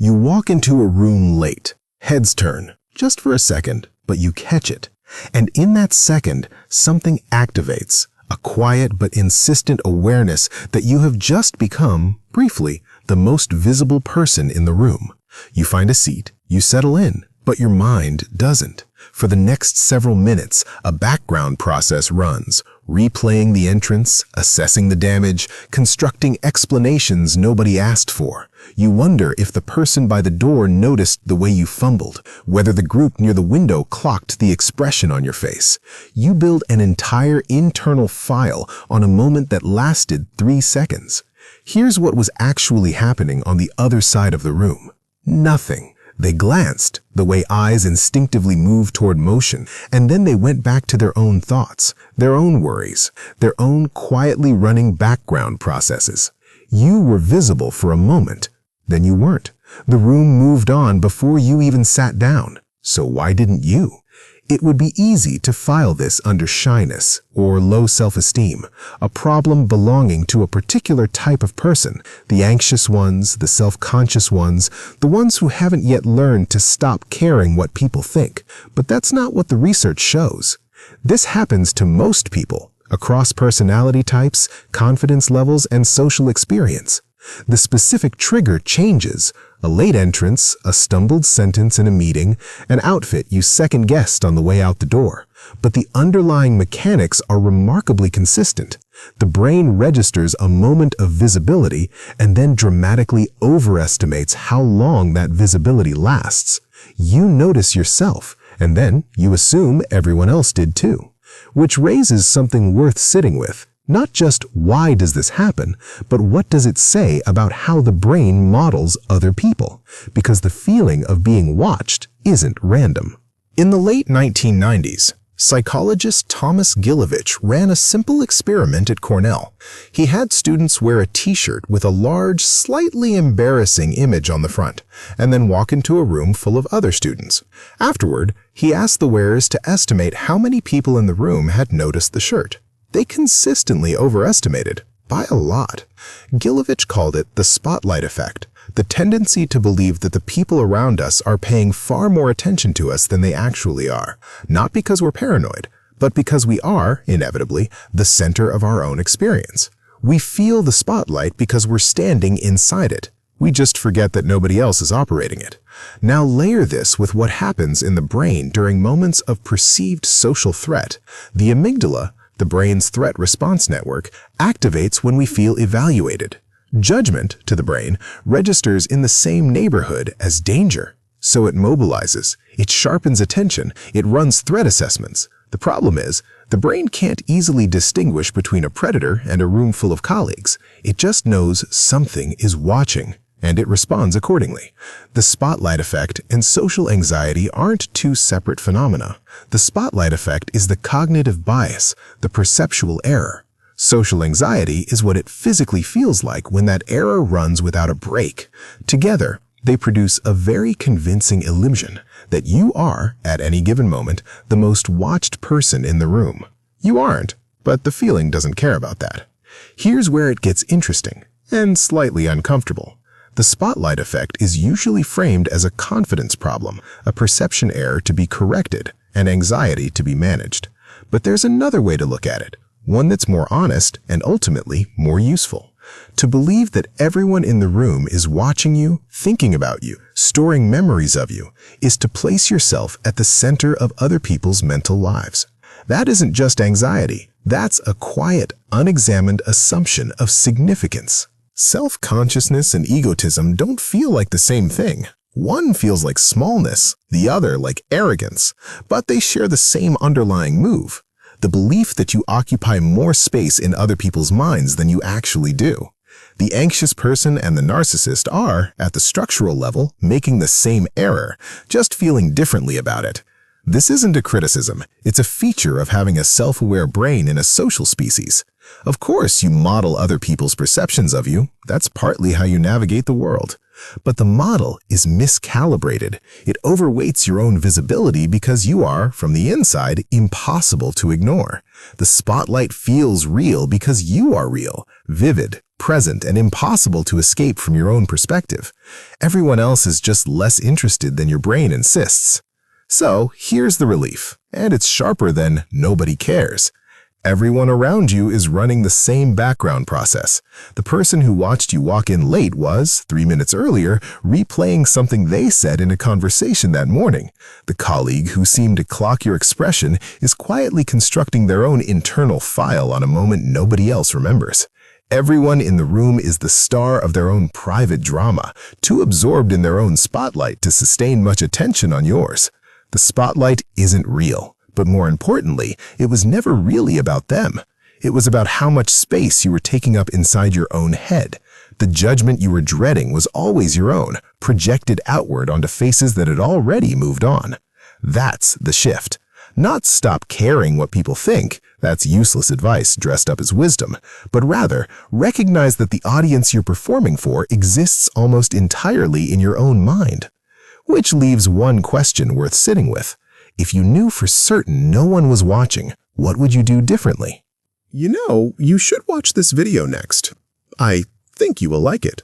You walk into a room late. Heads turn, just for a second, but you catch it. And in that second, something activates, a quiet but insistent awareness that you have just become, briefly, the most visible person in the room. You find a seat, you settle in, but your mind doesn't. For the next several minutes, a background process runs, replaying the entrance, assessing the damage, constructing explanations nobody asked for. You wonder if the person by the door noticed the way you fumbled, whether the group near the window clocked the expression on your face. You build an entire internal file on a moment that lasted 3 seconds. Here's what was actually happening on the other side of the room. Nothing. They glanced, the way eyes instinctively move toward motion, and then they went back to their own thoughts, their own worries, their own quietly running background processes. You were visible for a moment, then you weren't. The room moved on before you even sat down. So why didn't you? It would be easy to file this under shyness or low self-esteem, a problem belonging to a particular type of person, the anxious ones, the self-conscious ones, the ones who haven't yet learned to stop caring what people think. But that's not what the research shows. This happens to most people, across personality types, confidence levels, and social experience. The specific trigger changes. A late entrance, a stumbled sentence in a meeting, an outfit you second-guessed on the way out the door. But the underlying mechanics are remarkably consistent. The brain registers a moment of visibility and then dramatically overestimates how long that visibility lasts. You notice yourself, and then you assume everyone else did too. Which raises something worth sitting with. Not just why does this happen, but what does it say about how the brain models other people? Because the feeling of being watched isn't random. In the late 1990s, psychologist Thomas Gilovich ran a simple experiment at Cornell. He had students wear a t-shirt with a large, slightly embarrassing image on the front, and then walk into a room full of other students. Afterward, he asked the wearers to estimate how many people in the room had noticed the shirt. They consistently overestimated, by a lot. Gilovich called it the spotlight effect, the tendency to believe that the people around us are paying far more attention to us than they actually are, not because we're paranoid, but because we are, inevitably, the center of our own experience. We feel the spotlight because we're standing inside it. We just forget that nobody else is operating it. Now layer this with what happens in the brain during moments of perceived social threat. The amygdala, the brain's threat response network, activates when we feel evaluated. Judgment, to the brain, registers in the same neighborhood as danger. So it mobilizes, it sharpens attention, it runs threat assessments. The problem is, the brain can't easily distinguish between a predator and a room full of colleagues. It just knows something is watching, and it responds accordingly. The spotlight effect and social anxiety aren't two separate phenomena. The spotlight effect is the cognitive bias, the perceptual error. Social anxiety is what it physically feels like when that error runs without a break. Together, they produce a very convincing illusion that you are, at any given moment, the most watched person in the room. You aren't, but the feeling doesn't care about that. Here's where it gets interesting and slightly uncomfortable. The spotlight effect is usually framed as a confidence problem, a perception error to be corrected, and anxiety to be managed. But there's another way to look at it, one that's more honest and ultimately more useful. To believe that everyone in the room is watching you, thinking about you, storing memories of you, is to place yourself at the center of other people's mental lives. That isn't just anxiety, that's a quiet, unexamined assumption of significance. Self-consciousness and egotism don't feel like the same thing. One feels like smallness, the other like arrogance, but they share the same underlying move, the belief that you occupy more space in other people's minds than you actually do. The anxious person and the narcissist are, at the structural level, making the same error, just feeling differently about it. This isn't a criticism, it's a feature of having a self-aware brain in a social species. Of course, you model other people's perceptions of you. That's partly how you navigate the world. But the model is miscalibrated. It overweights your own visibility because you are, from the inside, impossible to ignore. The spotlight feels real because you are real, vivid, present, and impossible to escape from your own perspective. Everyone else is just less interested than your brain insists. So here's the relief, and it's sharper than nobody cares. Everyone around you is running the same background process. The person who watched you walk in late was, 3 minutes earlier, replaying something they said in a conversation that morning. The colleague who seemed to clock your expression is quietly constructing their own internal file on a moment nobody else remembers. Everyone in the room is the star of their own private drama, too absorbed in their own spotlight to sustain much attention on yours. The spotlight isn't real. But more importantly, it was never really about them. It was about how much space you were taking up inside your own head. The judgment you were dreading was always your own, projected outward onto faces that had already moved on. That's the shift. Not stop caring what people think, that's useless advice dressed up as wisdom, but rather recognize that the audience you're performing for exists almost entirely in your own mind. Which leaves one question worth sitting with. If you knew for certain no one was watching, what would you do differently? You should watch this video next. I think you will like it.